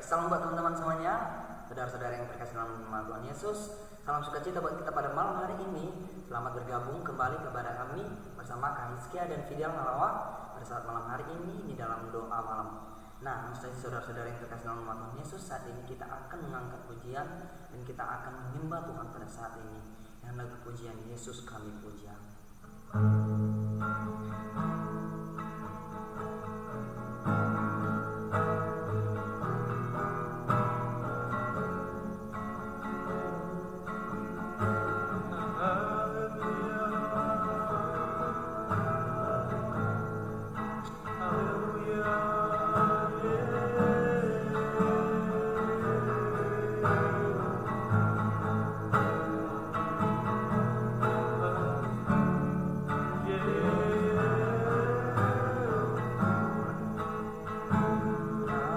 Salam buat teman-teman semuanya, saudara-saudara yang terkasih dalam nama Tuhan Yesus. Salam sukacita buat kita pada malam hari ini. Selamat bergabung kembali kepada kami bersama Kak Hizkia dan Fidel Nalawak pada saat malam hari ini di dalam doa malam. Nah, saudara-saudara yang terkasih dalam nama Tuhan Yesus, saat ini kita akan mengangkat pujian dan kita akan menyembah Tuhan pada saat ini. Yang lagu pujian Yesus kami puja. Adalah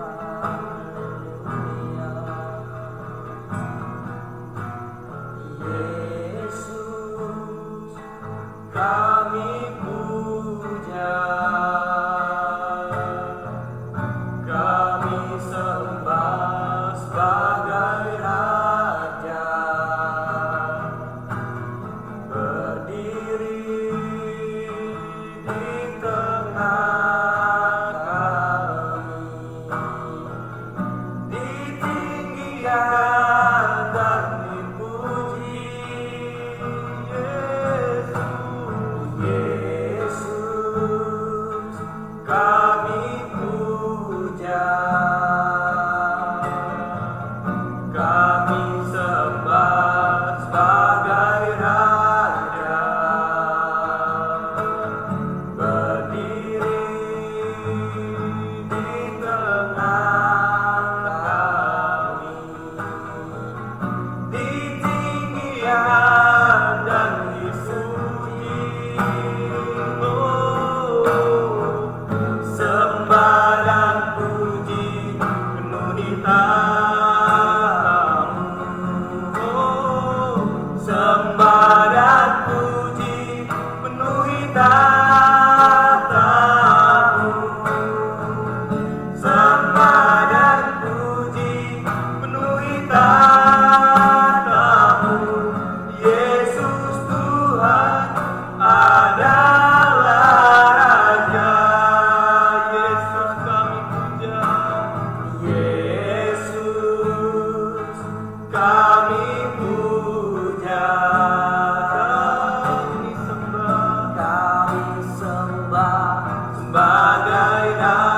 Raja.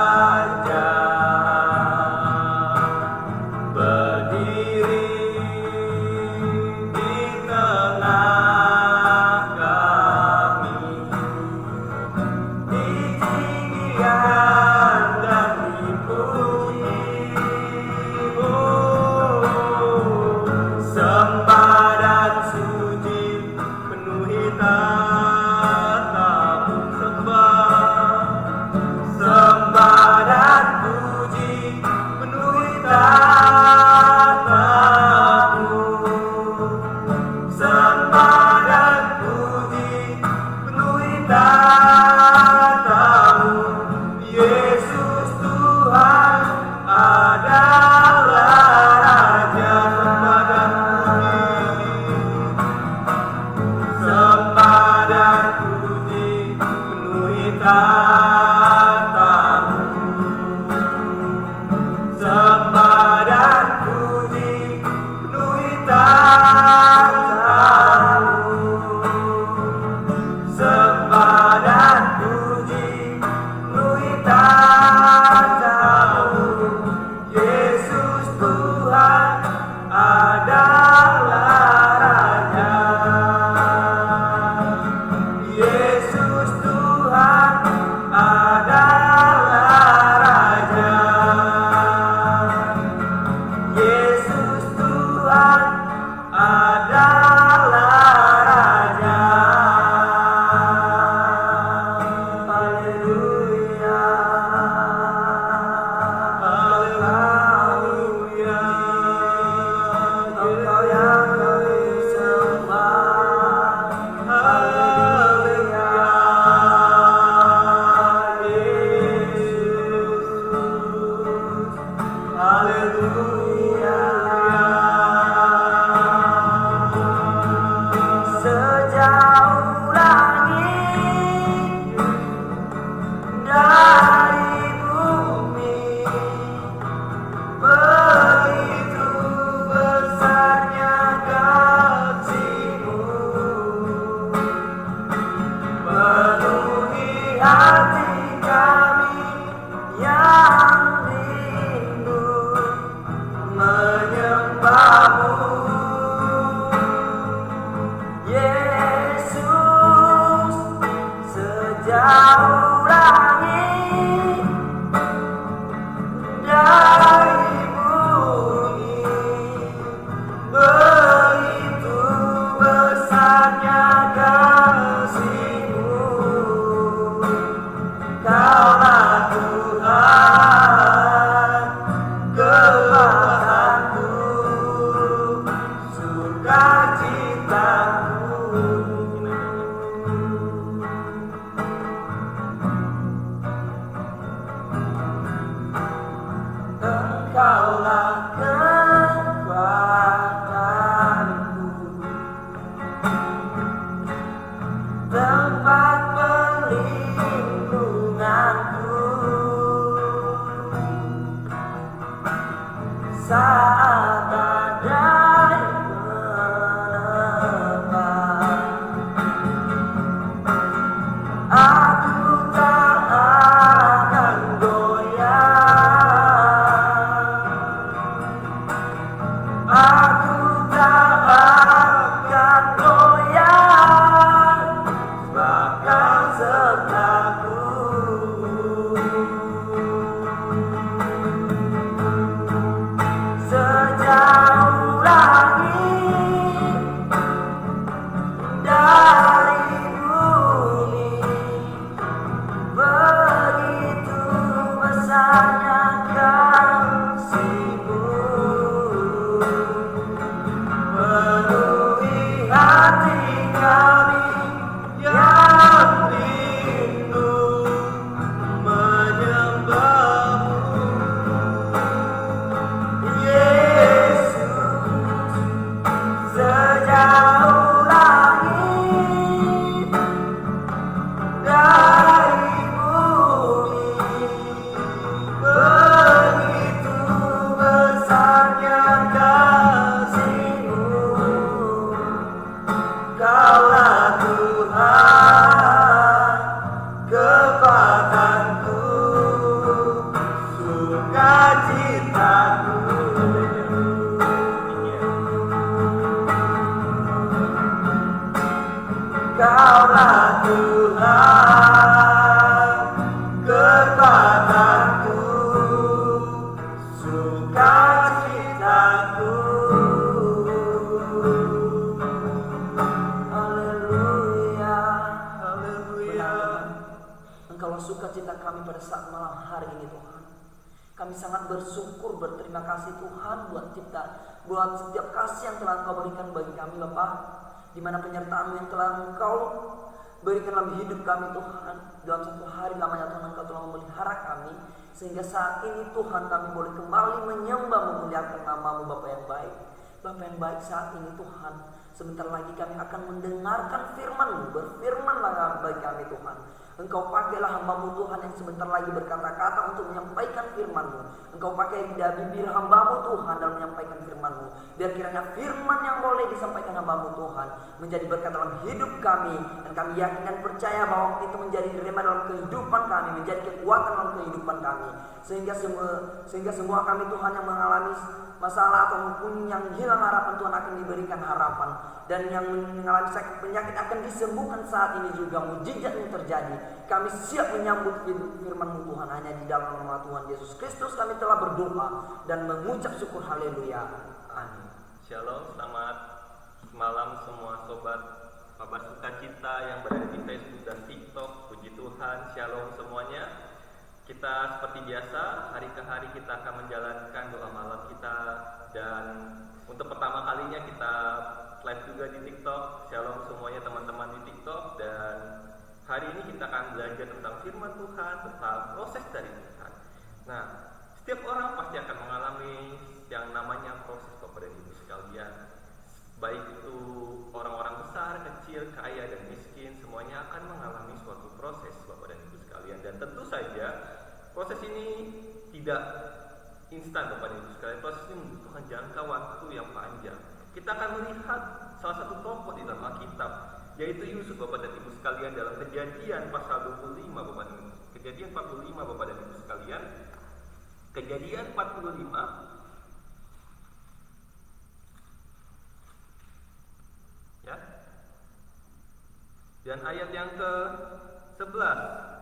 Haleluya. Sejauh langit dari bumi, begitu besarnya kasih-Mu, penuhi hati kami yang rindu menyembah-Mu. Yesus, sejauh langit dari bumi, begitu besarnya kasih-Mu. Kaulah Tuhan, kekuatanku, sukacitaku. Engkaulah kekuatanku, tempat perlindunganku, saat badai menerpa. Aku tak akan goyah, aku tak akan goyah, bahkan sertaku. Sejauh langit dari bumi, begitu besarnya kasih-Mu, penuhi hati kami yang rindu menyembah-Mu. Yesus, sejauh langit dari bumi, begitu besarnya kasih-Mu. Kaulah Tuhan, kekuatanku, sukacitaku. Kaulah Tuhan, kekuatanku, sukacitaku. Haleluya, haleluya. Engkaulah sukacita kami pada saat malam hari ini, Tuhan. Kami sangat bersyukur, berterima kasih Tuhan buat setiap kasih yang telah Engkau berikan bagi kami, Bapa. Di mana penyertaan-Mu yang telah Engkau berikan dalam hidup kami, Tuhan. Dalam satu hari lamanya Tuhan, Engkau telah memelihara kami, sehingga saat ini Tuhan kami boleh kembali menyembah, memuliakan nama-Mu, Bapa yang baik. Bapa yang baik, saat ini Tuhan, sebentar lagi kami akan mendengarkan firman-Mu. Berfirmanlah bagi kami, Tuhan. Engkau pakailah hamba-Mu Tuhan yang sebentar lagi berkata-kata untuk menyampaikan firman-Mu. Engkau pakai lidah bibir hamba-Mu Tuhan dalam menyampaikan firman-Mu. Biar kiranya firman yang boleh disampaikan hamba-Mu Tuhan menjadi berkat dalam hidup kami. Dan kami yakin dan percaya bahwa itu menjadi rema dalam kehidupan kami, menjadi kekuatan dalam kehidupan kami. Sehingga semua kami Tuhan yang mengalami masalah ataupun yang hilang harapan, Tuhan akan diberikan harapan. Dan yang mengalami sakit penyakit akan disembuhkan saat ini juga, mujizat yang terjadi. Kami siap menyambut firman-Mu Tuhan. Hanya di dalam nama Tuhan Yesus Kristus kami telah berdoa dan mengucap syukur. Haleluya, amin. Shalom, selamat malam semua sobat Kabar Sukacita yang berada di Facebook dan TikTok. Puji Tuhan, shalom semuanya. Kita seperti biasa, hari ke hari kita akan menjalankan doa malam kita. Dan untuk pertama kalinya kita live juga di TikTok. Shalom semuanya teman-teman di TikTok. Dan hari ini kita akan belajar tentang firman Tuhan, tentang proses dari Tuhan. Nah, setiap orang pasti akan mengalami Proses ini tidak instan Bapak dan Ibu sekalian. Proses ini membutuhkan jangka waktu yang panjang. Kita akan melihat salah satu tokoh di dalam Alkitab, yaitu Yusuf Bapak dan Ibu sekalian, dalam Kejadian pasal 25 Bapak dan Ibu. Kejadian 45 Bapak dan Ibu sekalian. Kejadian 45 ya. Dan ayat yang ke-11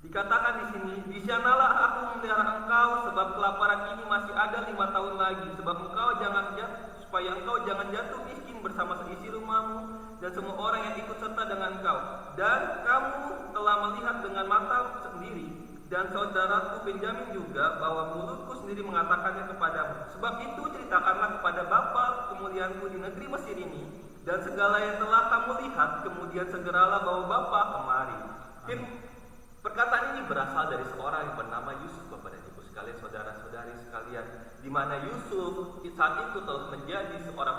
dikatakan di sini, di sanalah aku memelihara engkau, sebab kelaparan ini masih ada 5 tahun lagi, sebab supaya engkau jangan jatuh miskin bersama seisi rumahmu dan semua orang yang ikut serta dengan engkau. Dan kamu telah melihat dengan mata sendiri, dan saudaraku Benjamin juga, bahwa mulutku sendiri mengatakannya kepadamu. Sebab itu ceritakanlah kepada bapa kemuliaanku di negeri Mesir ini, dan segala yang telah kamu lihat, kemudian segeralah bawa bapa kemari. Perkataan ini berasal dari seorang yang bernama Yusuf Bapak dan Ibu sekalian, saudara-saudari sekalian, di mana Yusuf saat itu telah menjadi seorang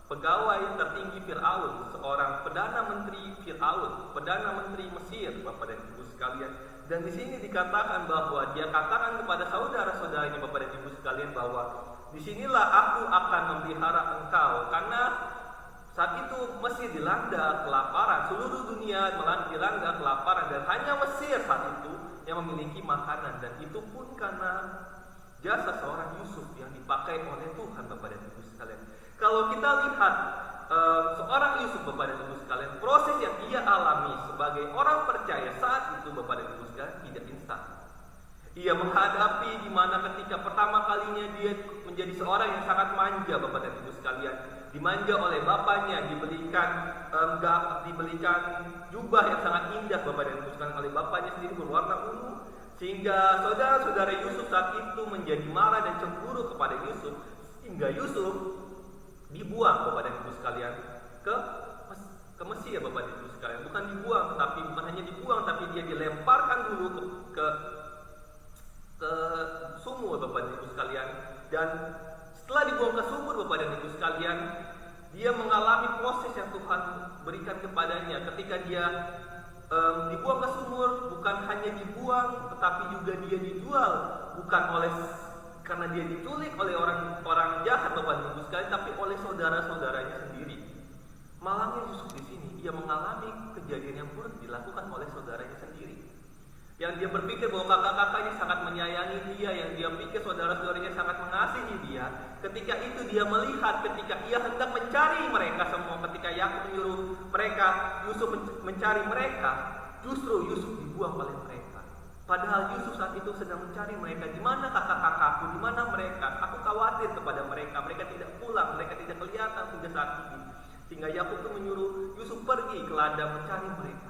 pegawai tertinggi Firaun, seorang perdana menteri Firaun, perdana menteri Mesir Bapak dan Ibu sekalian. Dan di sini dikatakan bahwa dia katakan kepada saudara-saudaranya Bapak dan Ibu sekalian bahwa disinilah aku akan memelihara engkau, karena saat itu Mesir dilanda kelaparan, seluruh dunia dilanda kelaparan, dan hanya Mesir saat itu yang memiliki makanan, dan itu pun karena jasa seorang Yusuf yang dipakai oleh Tuhan Bapak dan Ibu sekalian. Kalau kita lihat seorang Yusuf Bapak dan Ibu sekalian, proses yang ia alami sebagai orang percaya saat itu Bapak dan Ibu sekalian tidak instan. Ia menghadapi di mana ketika pertama kalinya dia menjadi seorang yang sangat manja Bapak dan Ibu sekalian, dimanja oleh bapaknya, dibelikan jubah yang sangat indah Bapak dan Ibu sekalian oleh bapaknya sendiri berwarna ungu, sehingga saudara-saudara Yusuf saat itu menjadi marah dan cemburu kepada Yusuf, sehingga Yusuf dibuang Bapak dan Ibu sekalian ke Mesir Bapak dan Ibu sekalian. Bukan dibuang, tapi bukan hanya dibuang, tapi dia dilemparkan dulu ke sumur Bapak dan Ibu sekalian. Dan setelah dibuang ke sumur Bapak dan Ibu sekalian, dia mengalami proses yang Tuhan berikan kepadanya. Ketika dia dibuang ke sumur, bukan hanya dibuang, tetapi juga dia dijual, bukan karena dia diculik oleh orang jahat Bapak dan Ibu sekalian, tapi oleh saudara-saudaranya sendiri. Malangnya Yusuf di sini, ia mengalami kejadian yang buruk dilakukan oleh saudaranya sendiri. Yang dia berpikir bahwa kakak-kakaknya sangat menyayangi dia, yang dia pikir saudara-saudaranya sangat mengasihi dia. Ketika itu dia melihat, ketika ia hendak mencari mereka semua, ketika Yakub menyuruh Yusuf mencari mereka, justru Yusuf dibuang oleh mereka. Padahal Yusuf saat itu sedang mencari mereka. Di mana kakak-kakakku? Di mana mereka? Aku khawatir kepada mereka. Mereka tidak pulang, mereka tidak kelihatan hingga saat ini. Sehingga Yakub itu menyuruh Yusuf pergi ke ladang mencari mereka.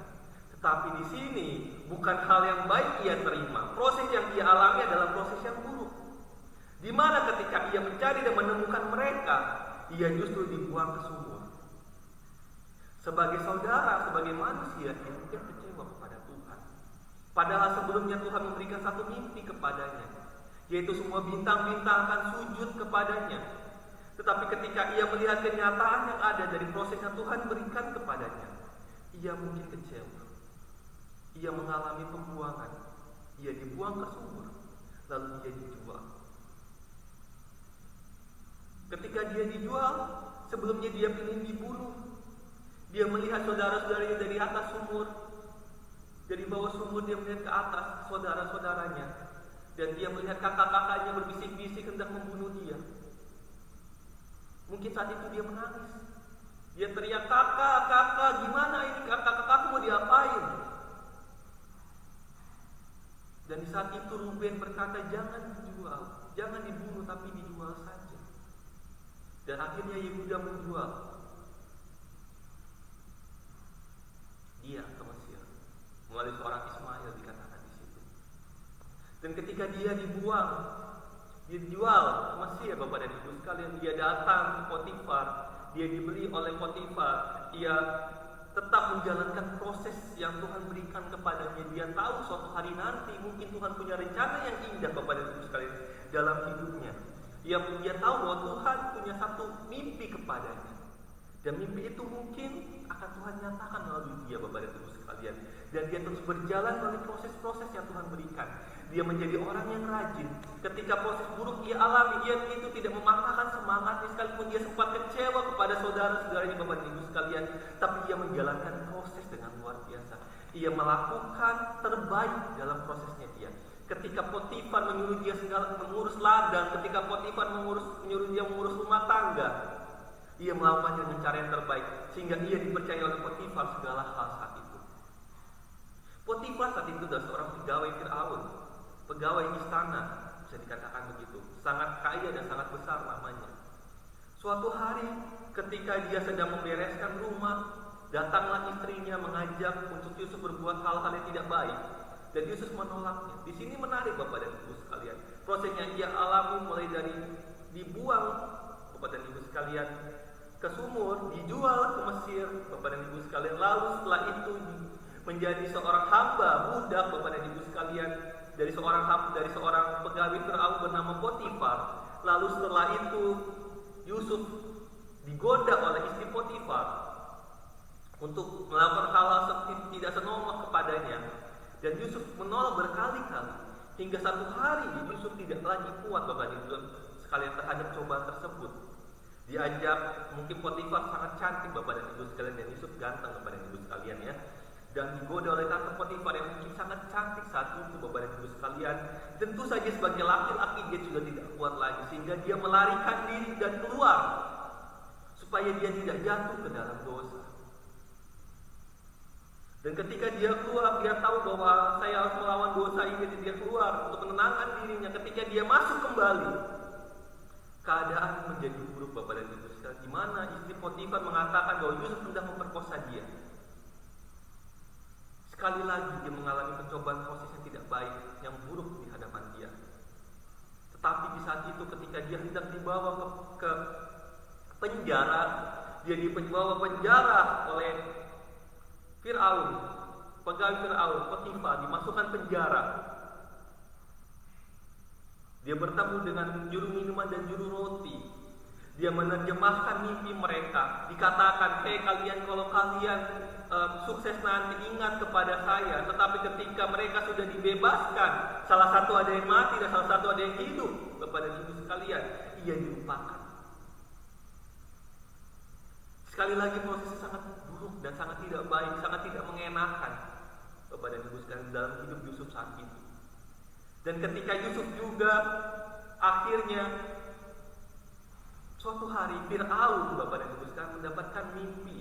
Tetapi di sini bukan hal yang baik ia terima. Proses yang ia alami adalah proses yang buruk. Di mana ketika ia mencari dan menemukan mereka, ia justru dibuang ke sumur. Sebagai saudara, sebagai manusia, dia kecewa kepada Tuhan. Padahal sebelumnya Tuhan memberikan satu mimpi kepadanya, yaitu semua bintang-bintang akan sujud kepadanya. Tetapi ketika ia melihat kenyataan yang ada dari proses yang Tuhan berikan kepadanya, ia mungkin kecewa. Ia mengalami pembuangan. Ia dibuang ke sumur, lalu dia dijual. Ketika dia dijual, sebelumnya dia ingin dibunuh. Dia melihat saudara-saudaranya dari atas sumur. Dari bawah sumur dia melihat ke atas saudara-saudaranya. Dan dia melihat kakak-kakaknya berbisik-bisik hendak membunuh dia. Mungkin saat itu dia menangis. Dia teriak, kakak, gimana ini, kakak-kakakku mau diapain? Dan di saat itu Ruben berkata, jangan dijual, jangan dibunuh, tapi dijual saja. Dan akhirnya Yehuda menjual dia ke Mesir melalui seorang Ismail, dikatakan di situ. Dan ketika dia dijual ke Mesir Bapak dan Ibu sekalian, dia datang ke Potifar, dia dibeli oleh Potifar, ia tetap menjalankan proses yang Tuhan berikan kepadanya. Dia tahu suatu hari nanti mungkin Tuhan punya rencana yang indah Bapak dan Ibu sekalian dalam hidupnya. Dia tahu bahwa Tuhan punya satu mimpi kepadanya, dan mimpi itu mungkin akan Tuhan nyatakan melalui dia Bapak dan Ibu sekalian. sekalian. Dan dia terus berjalan melalui proses-proses yang Tuhan berikan. Dia menjadi orang yang rajin. Ketika proses buruk ia alami, ia itu tidak mematahkan semangatnya, sekalipun dia sempat kecewa kepada saudara-saudaranya Bapak dan Ibu sekalian, tapi ia menjalankan proses dengan luar biasa. Ia melakukan terbaik dalam prosesnya dia. Ketika Potifar menyuruh dia mengurus ladang, ketika Potifar menyuruh dia mengurus rumah tangga, ia melakukannya dengan cara yang terbaik, sehingga ia dipercaya oleh Potifar segala hal saat itu. Potifar saat itu adalah seorang pegawai Firaun, pegawai istana, bisa dikatakan begitu, sangat kaya dan sangat besar namanya. Suatu hari ketika dia sedang membereskan rumah, datanglah istrinya mengajak untuk Yusuf berbuat hal-hal yang tidak baik, dan Yusuf menolaknya. Di sini menarik Bapak dan Ibu sekalian. Prosesnya ia alami mulai dari dibuang Bapak dan Ibu sekalian ke sumur, dijual ke Mesir Bapak dan Ibu sekalian. Lalu setelah itu menjadi seorang hamba budak Bapak dan Ibu sekalian, dari seorang pegawai Firaun bernama Potifar. Lalu setelah itu Yusuf digoda oleh istri Potifar untuk melakukan hal-hal tidak senonoh kepadanya, dan Yusuf menolak berkali-kali, hingga satu hari Yusuf tidak lagi kuat Bapak dan Ibu sekalian terhadap cobaan tersebut. Diajak, mungkin Potifar sangat cantik Bapak dan Ibu sekalian, dan Yusuf ganteng Bapak dan Ibu sekalian ya. Dan digoda oleh tante Potifar yang mungkin sangat cantik saat itu Bapak dan Ibu sekalian. Tentu saja sebagai laki-laki dia sudah tidak kuat lagi, sehingga dia melarikan diri dan keluar supaya dia tidak jatuh ke dalam dosa. Dan ketika dia keluar, dia tahu bahwa saya harus melawan dosa ini. Dia keluar untuk menenangkan dirinya. Ketika dia masuk kembali, keadaan menjadi buruk Bapak dan Ibu sekalian, di mana istri Potifar mengatakan bahwa Yusuf sudah memperkosa dia. Sekali lagi dia mengalami pencobaan proses yang tidak baik, yang buruk di hadapan dia. Tetapi di saat itu ketika dia hendak dibawa ke penjara, dia dibawa penjara oleh Firaun, pegawai Firaun, Potifar, dimasukkan penjara. Dia bertemu dengan juru minuman dan juru roti. Dia menerjemahkan mimpi mereka. Dikatakan, hei kalian, kalau kalian sukses nanti ingat kepada saya. Tetapi ketika mereka sudah dibebaskan, salah satu ada yang mati dan salah satu ada yang hidup, Bapak dan Ibu sekalian, ia dilupakan. Sekali lagi prosesnya sangat buruk dan sangat tidak baik, sangat tidak mengenakan Bapak dan Ibu sekalian dalam hidup Yusuf saat itu. Dan ketika Yusuf juga akhirnya suatu hari Firaun Bapak dan Ibu sekalian mendapatkan mimpi.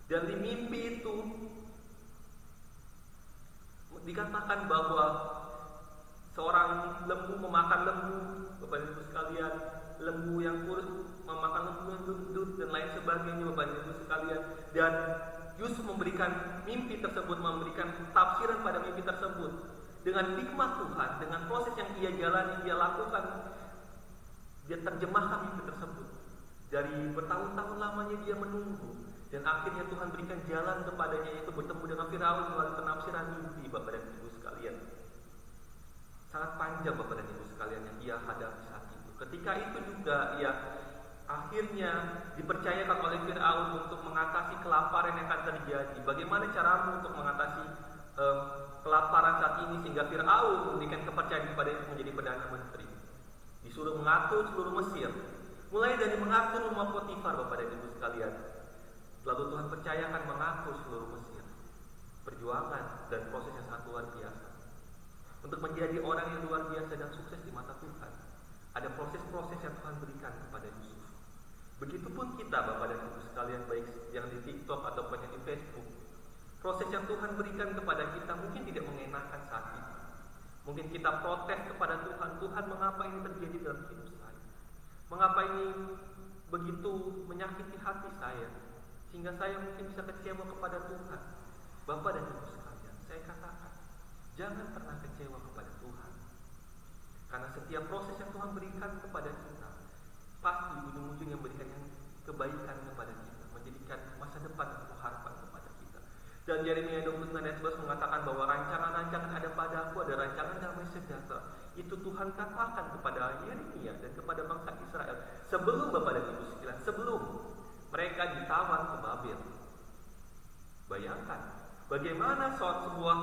Dan di mimpi itu dikatakan bahwa seorang lembu memakan lembu Bapak dan Ibu sekalian, lembu yang kurus memakan lembu yang gendut dan lain sebagainya Bapak dan Ibu sekalian. Dan Yusuf memberikan mimpi tersebut, memberikan tafsiran pada mimpi tersebut dengan hikmat Tuhan, dengan proses yang ia jalani, dia lakukan, dia terjemahkan mimpi tersebut. Dari bertahun-tahun lamanya dia menunggu, dan akhirnya Tuhan berikan jalan kepadanya, yaitu bertemu dengan Firaun melalui penafsiran mimpi Bapak dan Ibu sekalian. Sangat panjang Bapak dan Ibu sekalian yang ia hadapi saat itu. Ketika itu juga ia akhirnya dipercayakan oleh Firaun untuk mengatasi kelaparan yang akan terjadi. Bagaimana caramu untuk mengatasi kelaparan saat ini sehingga Firaun memberikan kepercayaan kepada dia menjadi perdana menteri. Disuruh mengatur seluruh Mesir, mulai dari mengatur rumah Potifar Bapak dan Ibu sekalian. Lalu Tuhan percayakan mengatur seluruh Mesir. Perjuangan dan proses yang sangat luar biasa. Untuk menjadi orang yang luar biasa dan sukses di mata Tuhan, ada proses-proses yang Tuhan berikan kepada Yusuf. Begitupun kita Bapak dan Ibu sekalian, baik yang di TikTok ataupun yang di Facebook. Proses yang Tuhan berikan kepada kita mungkin tidak mengenakan saat itu. Mungkin kita protes kepada Tuhan, Tuhan mengapa ini terjadi dalam hidup saya? Mengapa ini begitu menyakiti hati saya? Sehingga saya mungkin bisa kecewa kepada Tuhan. Bapak dan Ibu sekalian, saya katakan, jangan pernah kecewa kepada Tuhan. Karena setiap proses yang Tuhan berikan kepada kita, pasti ujung-ujungnya memberikan yang kebaikan kepada kita, menjadikan masa depan yang harapan kepada kita. Dan Yeremia 29 ayat 11 mengatakan bahwa rancangan-rancangan ada padaku, ada rancangan damai sejahtera. Itu Tuhan katakan kepada Yeremia dan kepada bangsa Israel sebelum Bapak dan Ibu sekalian, sebelum mereka ditawan ke Babel. Bayangkan bagaimana sebuah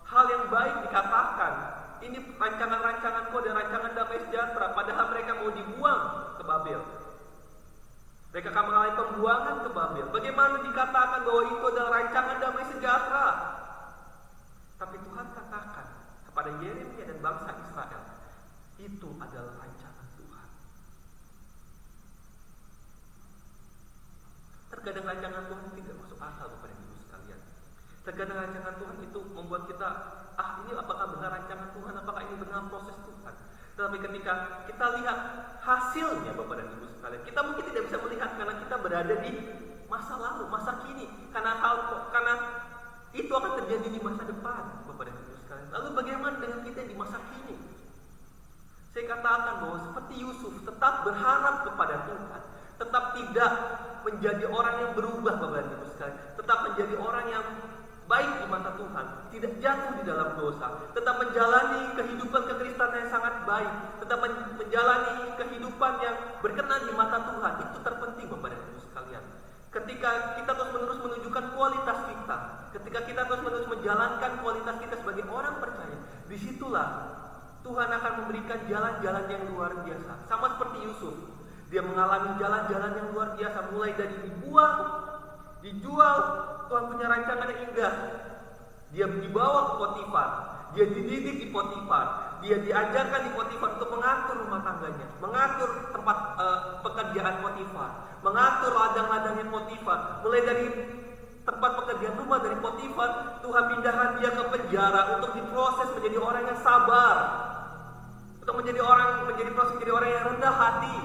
hal yang baik dikatakan, ini rancangan-rancanganku dan rancangan damai sejahtera, padahal mereka mau dibuang ke Babel. Mereka akan mengalami pembuangan ke Babel. Bagaimana dikatakan bahwa itu adalah rancangan damai sejahtera? Tapi Tuhan katakan kepada Yeremia dan bangsa Israel, itu adalah rancangan Tuhan. Terkadang rancangan Tuhan tidak masuk akal kepada ibu sekalian. Terkadang rancangan Tuhan itu membuat kita, ini apakah benar rancangan Tuhan? Apakah ini benar proses Tuhan? Tetapi ketika kita lihat hasilnya Bapak dan Ibu sekalian, kita mungkin tidak bisa melihat karena kita berada di masa lalu, masa kini. Karena itu akan terjadi di masa depan Bapak dan Ibu sekalian. Lalu bagaimana dengan kita di masa kini? Saya katakan bahwa seperti Yusuf tetap berharap kepada Tuhan, tetap tidak menjadi orang yang berubah Bapak dan Ibu sekalian, tetap menjadi orang yang baik di mata Tuhan, tidak jatuh di dalam dosa, tetap menjalani kehidupan kekristenan yang sangat baik, tetap menjalani kehidupan yang berkenan di mata Tuhan. Itu terpenting Bapak dan Ibu sekalian. Ketika kita terus-menerus menunjukkan kualitas kita, ketika kita terus-menerus menjalankan kualitas kita sebagai orang percaya, disitulah Tuhan akan memberikan jalan-jalan yang luar biasa. Sama seperti Yusuf, dia mengalami jalan-jalan yang luar biasa, mulai dari dibuang, dijual. Tuhan punya rancangan yang indah. Dia dibawa ke Potifar, dia dididik di Potifar, dia diajarkan di Potifar untuk mengatur rumah tangganya, mengatur tempat pekerjaan Potifar, mengatur ladang-ladangnya Potifar. Mulai dari tempat pekerjaan rumah dari Potifar, Tuhan pindahkan dia ke penjara untuk diproses menjadi orang yang sabar, untuk menjadi orang yang rendah hati.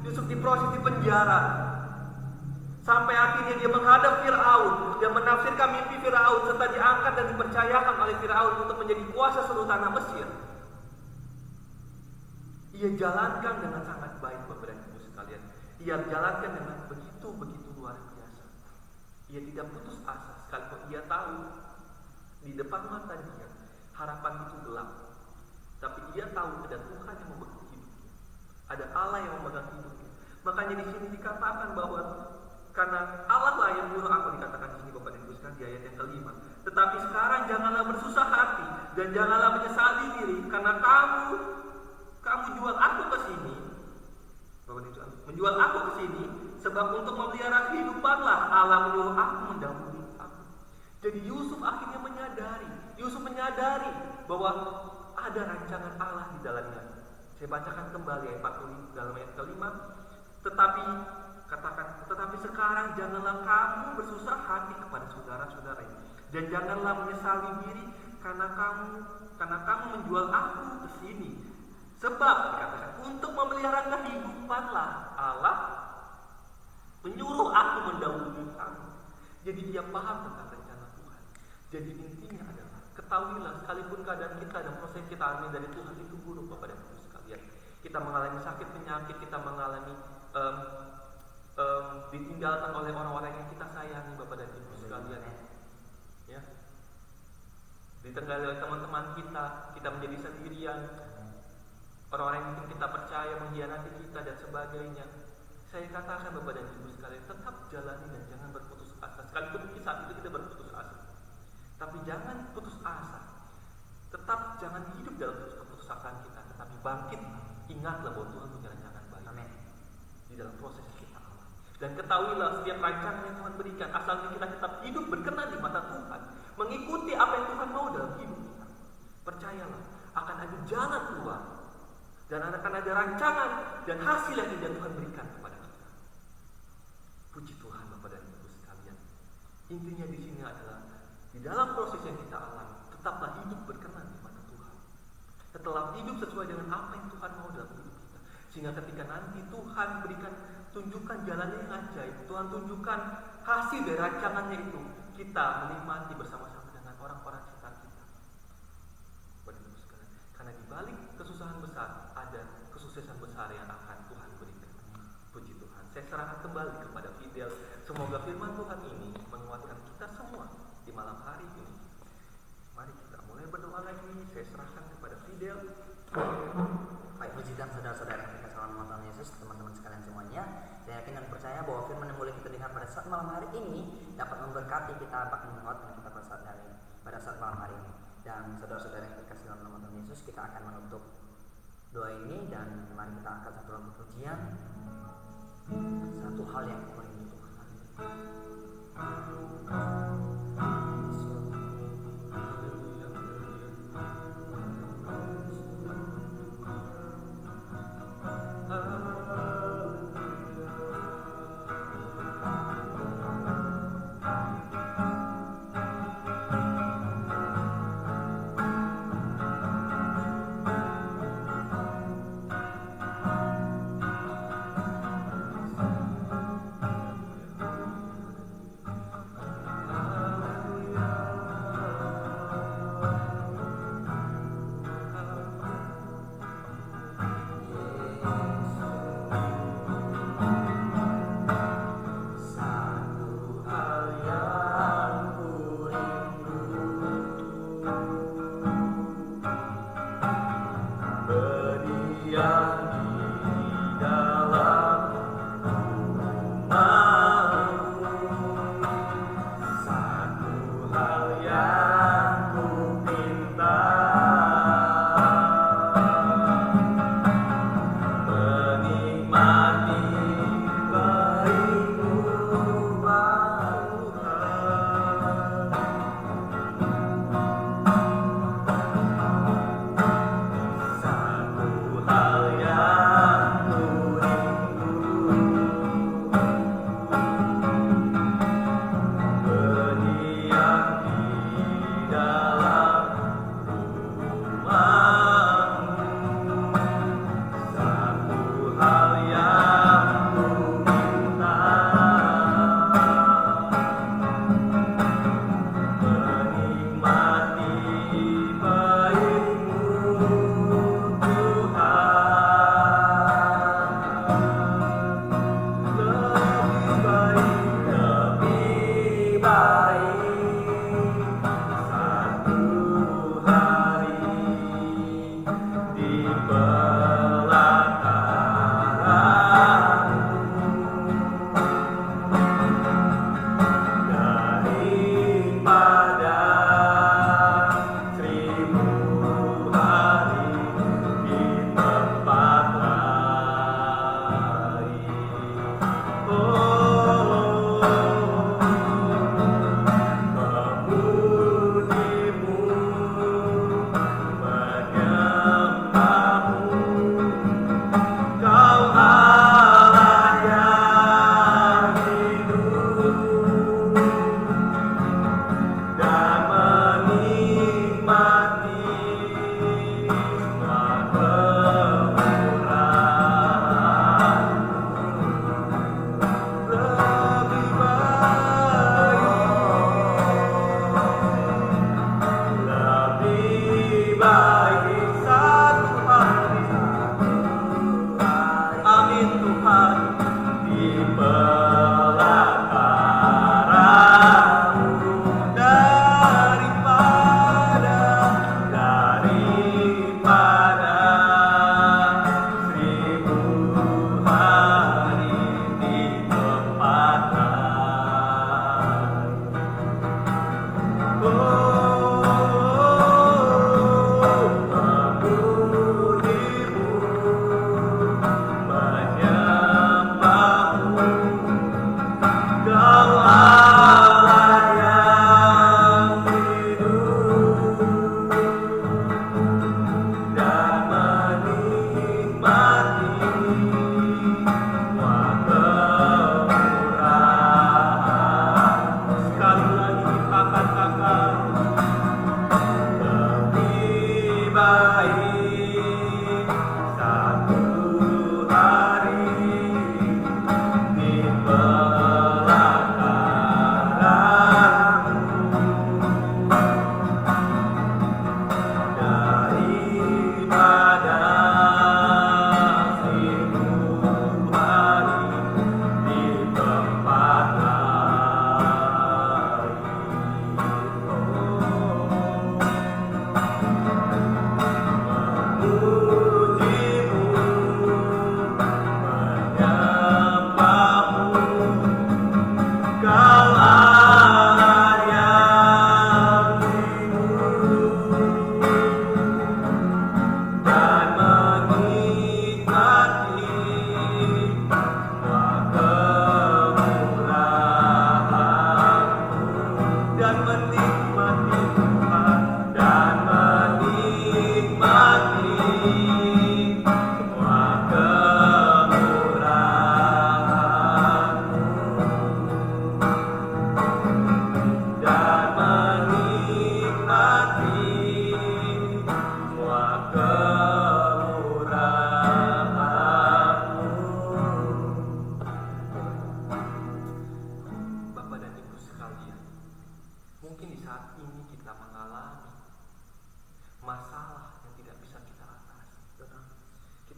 Yusuf diproses di penjara. Sampai akhirnya dia menghadap Fir'aun dan menafsirkan mimpi Fir'aun serta diangkat dan dipercayakan oleh Fir'aun untuk menjadi kuasa seluruh tanah Mesir. Ia jalankan dengan sangat baik Bapak dan Ibu sekalian. Ia jalankan dengan begitu luar biasa. Ia tidak putus asa sekalipun ia tahu di depan mata dia harapan itu gelap. Tapi ia tahu ada Tuhan yang memegang hidupnya, ada Allah yang memegang hidupnya. Makanya di sini dikatakan bahwa karena Allah lah yang menyuruh aku, dikatakan di sini Bapak dan Ibu sekalian di ayat yang kelima. Tetapi sekarang janganlah bersusah hati dan janganlah menyesali diri karena kamu jual aku ke sini. Bapak dan Ibu, menjual aku ke sini sebab untuk memelihara kehidupanlah Allah menyuruh aku mendahului aku. Jadi Yusuf akhirnya menyadari bahwa ada rancangan Allah di dalamnya. Saya bacakan kembali ayat 40 dalam ayat kelima. Tetapi sekarang janganlah kamu bersusah hati kepada saudara-saudara dan janganlah menyesali diri karena kamu menjual aku ke sini. Sebab dikatakan untuk memelihara kehidupanlah Allah menyuruh aku mendahului kamu. Jadi dia paham tentang rencana Tuhan. Jadi intinya adalah ketahuilah sekalipun keadaan kita dan proses kita alami dari Tuhan itu buruk Bapak dan Ibu sekalian. Kita mengalami sakit penyakit, kita mengalami ditinggalkan oleh orang-orang yang kita sayangi Bapak dan Ibu sekalian, ya, ditinggalkan oleh teman-teman kita menjadi sendirian, orang-orang yang mungkin kita percaya mengkhianati kita dan sebagainya. Saya katakan Bapak dan Ibu sekalian, tetap jalani dan jangan berputus asa. Sekalipun saat itu kita berputus asa, tapi jangan putus asa. Tetap jangan hidup dalam keputusasaan kita, tetapi bangkit. Ingatlah bahwa Tuhan punya rancangan baik. Amin. Di dalam proses kita. Dan ketahuilah setiap rancangan yang Tuhan berikan, asalnya kita tetap hidup berkenan di mata Tuhan, mengikuti apa yang Tuhan mau dalam hidup kita. Percayalah, akan ada jalan keluar dan akan ada rancangan dan hasil yang indah Tuhan berikan kepada kita. Puji Tuhan Bapak dan Ibu sekalian. Intinya di sini adalah di dalam proses yang kita alami, tetaplah hidup berkenan di mata Tuhan. Tetaplah hidup sesuai dengan apa yang Tuhan mau dalam hidup kita. Sehingga ketika nanti Tuhan berikan tunjukkan jalannya yang ajaib, Tuhan tunjukkan hasil dari rancangannya itu, kita menikmati bersama-sama dengan orang-orang sekitar kita. Karena di balik kesusahan besar ada kesuksesan besar yang akan Tuhan berikan. Puji Tuhan. Saya serahkan kembali kepada Fidel. Semoga firman Tuhan ini menguatkan kita semua di malam hari ini. Mari kita mulai berdoa lagi. Saya serahkan kepada Fidel. Baik, puji Tuhan saudara-saudara yang dikasihi oleh Tuhan Yesus, teman-teman sekalian semuanya. Saya yakin dan percaya bahwa firman yang boleh kita dengar pada saat malam hari ini dapat memberkati kita, bahkan menguatkan kita pada saat malam hari ini. Dan saudara-saudara yang terkasih dalam nama Tuhan Yesus, kita akan menutup doa ini dan mari kita angkat satu lagu pujian, satu hal yang aku rindu Tuhan. Hal yang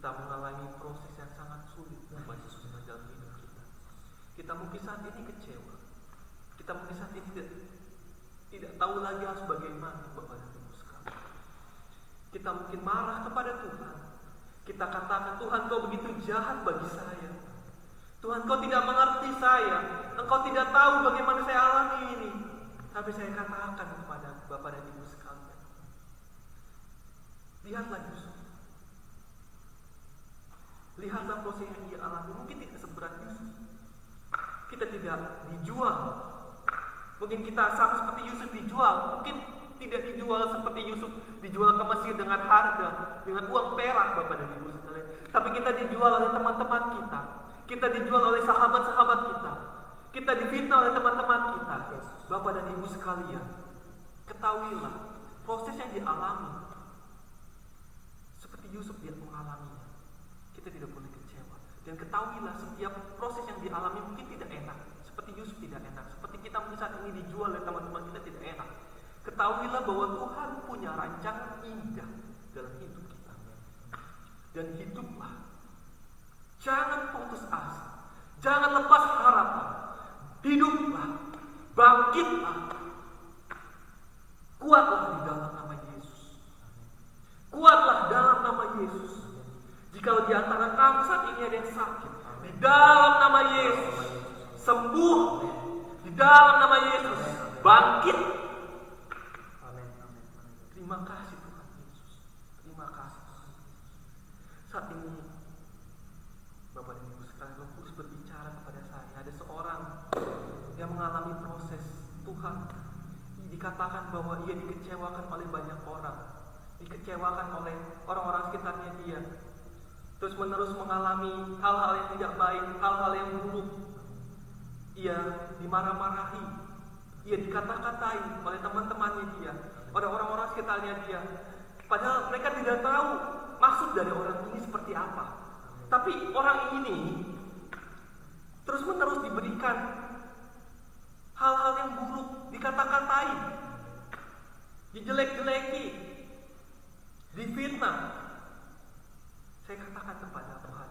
kita mengalami proses yang sangat sulit dalam hidup kita. Kita mungkin saat ini kecewa. Kita mungkin saat ini tidak tahu lagi harus bagaimana, Bapak dan Ibu sekalian. Kita mungkin marah kepada Tuhan. Kita katakan, Tuhan, Kau begitu jahat bagi saya. Tuhan, Kau tidak mengerti saya. Engkau tidak tahu bagaimana saya alami ini. Tapi saya katakan kepada Bapak dan Ibu sekalian, lihatlah Yusuf. Lihatlah proses yang dia alami. Mungkin tidak seberat Yusuf. Kita tidak dijual. Mungkin kita sama seperti Yusuf dijual. Mungkin tidak dijual seperti Yusuf dijual ke Mesir dengan harga, dengan uang perak, Bapak dan Ibu sekalian. Tapi kita dijual oleh teman-teman kita. Kita dijual oleh sahabat-sahabat kita. Kita difitnah oleh teman-teman kita. Bapak dan Ibu sekalian, ketahuilah proses yang dialami seperti Yusuf dia mengalaminya. Kita tidak boleh kecewa. Dan ketahuilah setiap proses yang dialami mungkin tidak enak. Seperti Yusuf tidak enak. Seperti kita mungkin saat ini dijual oleh teman-teman kita tidak enak. Ketahuilah bahwa Tuhan punya rancangan indah dalam hidup kita. Dan hiduplah. Jangan putus asa. Jangan lepas harapan. Hiduplah. Bangkitlah. Kuatlah di dalam nama Yesus. Kuatlah dalam nama Yesus. Jika di antara kamu saat ini ada yang sakit, di dalam nama Yesus sembuh. Di dalam nama Yesus bangkit. Terima kasih Tuhan Yesus. Terima kasih Tuhan. Saat ini Bapak dan Ibu sekalian, Roh Kudus berbicara kepada saya. Ada seorang yang mengalami proses Tuhan. Dikatakan bahwa ia dikecewakan oleh banyak orang. Dikecewakan oleh orang-orang sekitarnya dia. Terus menerus mengalami hal-hal yang tidak baik, hal-hal yang buruk. Ia dimarah-marahi. Ia dikata-katai oleh teman-temannya dia, oleh orang-orang sekitarnya dia. Padahal mereka tidak tahu maksud dari orang ini seperti apa. Tapi orang ini terus-menerus diberikan hal-hal yang buruk, dikata-katai, dijelek-jeleki, difitnah. Saya katakan kepada Tuhan,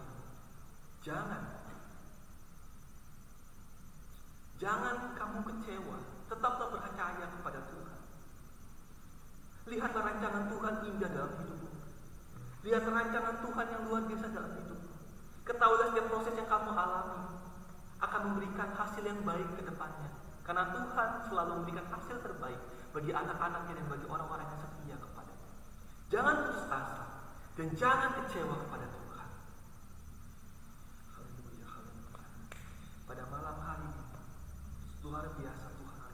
jangan kamu kecewa, tetaplah percaya kepada Tuhan. Lihatlah rancangan Tuhan indah dalam hidupmu. Lihat rancangan Tuhan yang luar biasa dalam hidupmu. Ketahuilah setiap proses yang kamu alami akan memberikan hasil yang baik ke depannya. Karena Tuhan selalu memberikan hasil terbaik bagi anak-anaknya dan bagi orang-orang yang setia kepadanya. Jangan putus asa dan jangan kecewa kepada Tuhan. Haleluya, haleluya. Pada malam hari ini, luar biasa Tuhan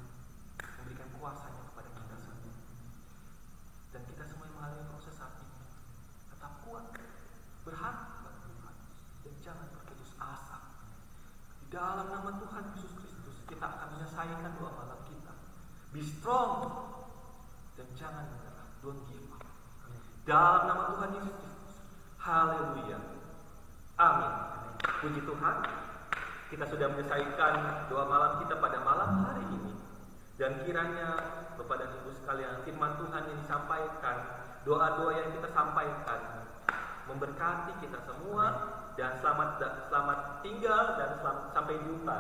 memberikan kuasanya kepada kita semua. Dan kita semua yang mengalami proses saat ini, tetap kuat, berharap kepada Tuhan, dan jangan berputus asa. Di dalam nama Tuhan Yesus Kristus, kita akan menyelesaikan doa malam kita. Be strong, dan jangan menyerah. Don't give up. Dalam nama Tuhan Yesus Kristus. Haleluya. Amin. Puji Tuhan. Kita sudah menyelesaikan doa malam kita pada malam hari ini. Dan kiranya Bapak dan Ibu sekalian, firman Tuhan yang disampaikan, doa-doa yang kita sampaikan memberkati kita semua. Dan selamat tinggal dan sampai jumpa.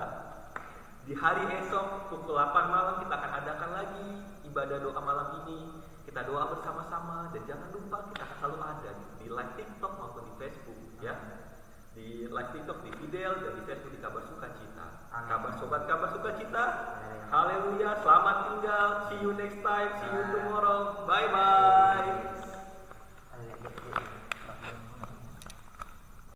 Di hari esok pukul 8 malam kita akan adakan lagi ibadah doa malam ini. Kita doa bersama-sama dan jangan lupa kita akan selalu ada di live TikTok maupun di Facebook ya. Di live TikTok di Fidel dan di Facebook di Kabar Sukacita. Kabar Sobat Kabar Sukacita. Haleluya, selamat tinggal. See you next time. See you tomorrow. Bye bye.